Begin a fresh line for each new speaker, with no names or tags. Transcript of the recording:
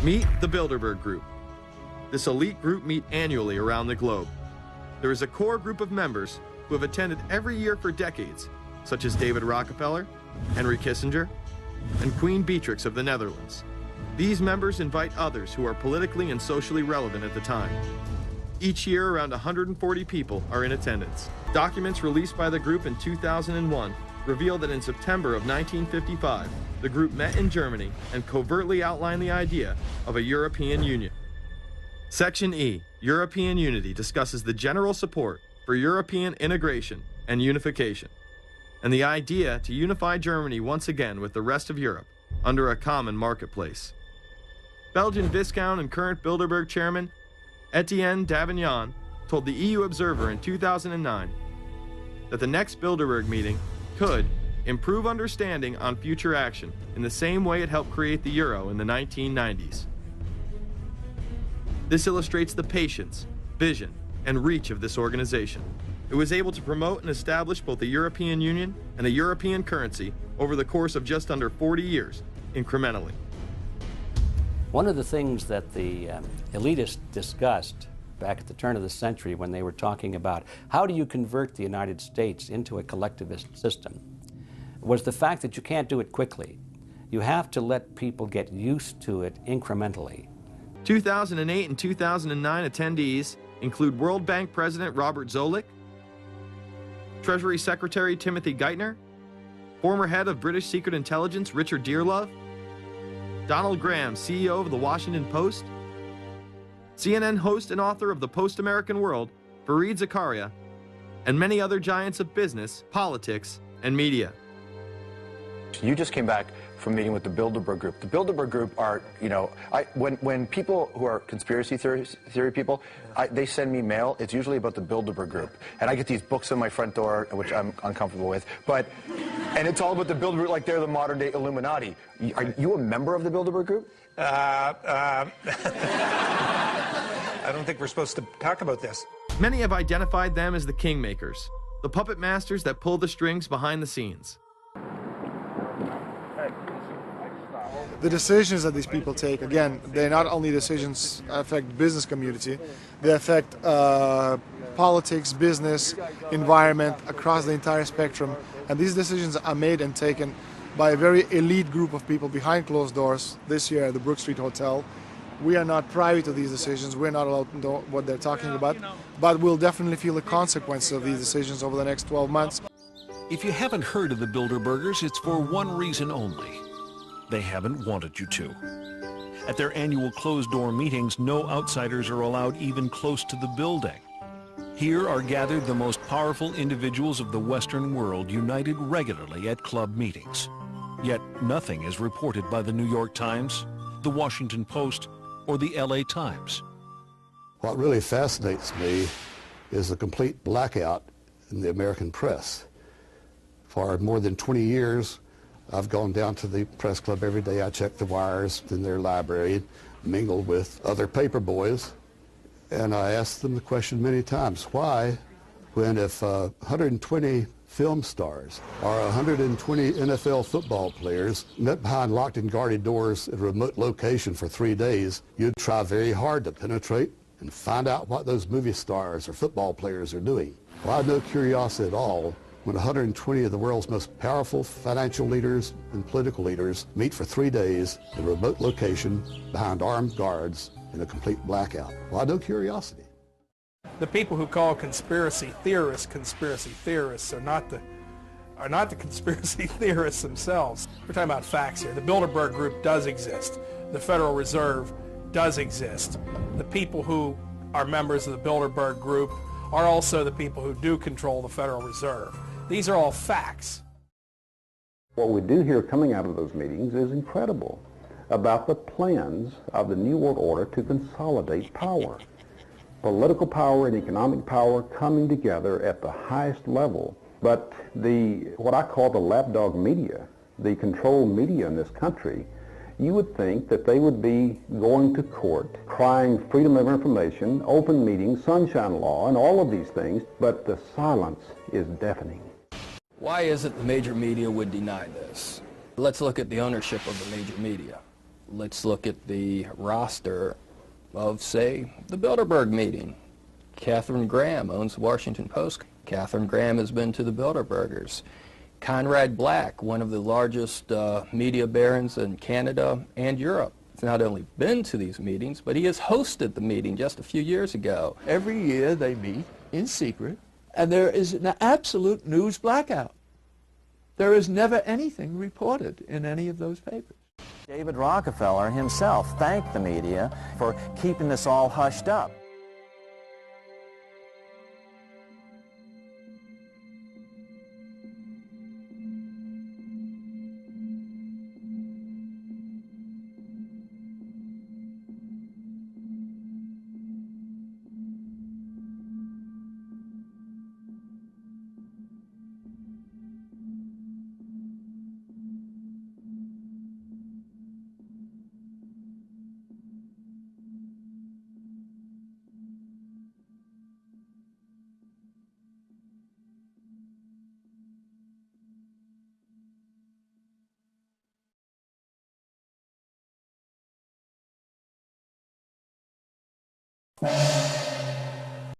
Meet the Bilderberg Group. This elite group meet annually around the globe. There is a core group of members who have attended every year for decades, such as David Rockefeller, Henry Kissinger, and Queen Beatrix of the Netherlands. These members invite others who are politically and socially relevant at the time. Each year, around 140 people are in attendance. Documents released by the group in 2001 reveal that in September of 1955, the group met in Germany and covertly outlined the idea of a European Union. Section E, European Unity, discusses the general support for European integration and unification, and the idea to unify Germany once again with the rest of Europe under a common marketplace. Belgian Viscount and current Bilderberg chairman Etienne Davignon told the EU Observer in 2009 that the next Bilderberg meeting could improve understanding on future action in the same way it helped create the euro in the 1990s. This illustrates the patience, vision, and reach of this organization. It was able to promote and establish both the European Union and a European currency over the course of just under 40 years, incrementally.
One of the things that the elitists discussed back at the turn of the century when they were talking about how do you convert the United States into a collectivist system was the fact that you can't do it quickly. You have to let people get used to it incrementally.
2008 and 2009 attendees include World Bank President Robert Zoellick, Treasury Secretary Timothy Geithner, former head of British Secret Intelligence Richard Dearlove, Donald Graham, CEO of the Washington Post, CNN host and author of The Post-American World, Fareed Zakaria, and many other giants of business, politics, and media.
You just came back from meeting with the Bilderberg Group. The Bilderberg Group are, you know, when people who are conspiracy theory people, they send me mail, it's usually about the Bilderberg Group. And I get these books on my front door, which I'm uncomfortable with, and it's all about the Bilderberg, like they're the modern day Illuminati. Are you a member of the Bilderberg Group?
I don't think we're supposed to talk about this.
Many have identified them as the kingmakers, the puppet masters that pull the strings behind the scenes.
The decisions that these people take, again, they're not only decisions that affect the business community, they affect politics, business, environment, across the entire spectrum. And these decisions are made and taken by a very elite group of people behind closed doors this year at the Brook Street Hotel. We are not privy to these decisions. We're not allowed to know what they're talking about, but we'll definitely feel the consequences of these decisions over the next 12 months.
If you haven't heard of the Bilderbergers, it's for one reason only. They haven't wanted you to. At their annual closed-door meetings, no outsiders are allowed even close to the building. Here are gathered the most powerful individuals of the Western world, united regularly at club meetings. Yet nothing is reported by the New York Times, the Washington Post, or the LA Times.
What really fascinates me is the complete blackout in the American press. For more than 20 years, I've gone down to the press club every day. I check the wires in their library, mingle with other paper boys, and I asked them the question many times, why, when if 120 film stars or 120 NFL football players met behind locked and guarded doors at a remote location for 3 days, you'd try very hard to penetrate and find out what those movie stars or football players are doing. Well, I had no curiosity at all when 120 of the world's most powerful financial leaders and political leaders meet for 3 days in a remote location behind armed guards in a complete blackout. Well, I had no curiosity.
The people who call conspiracy theorists are not the conspiracy theorists themselves. We're talking about facts here. The Bilderberg Group does exist. The Federal Reserve does exist. The people who are members of the Bilderberg Group are also the people who do control the Federal Reserve. These are all facts.
What we do hear coming out of those meetings is incredible about the plans of the New World Order to consolidate power. Political power and economic power coming together at the highest level. But what I call the lapdog media, the control media in this country, you would think that they would be going to court, crying freedom of information, open meetings, sunshine law, and all of these things, but the silence is deafening.
Why is it the major media would deny this? Let's look at the ownership of the major media. Let's look at the roster of, say, the Bilderberg meeting. Katharine Graham owns the Washington Post. Katharine Graham has been to the Bilderbergers. Conrad Black, one of the largest media barons in Canada and Europe, has not only been to these meetings, but he has hosted the meeting just a few years ago.
Every year they meet in secret, and there is an absolute news blackout. There is never anything reported in any of those papers.
David Rockefeller himself thanked the media for keeping this all hushed up.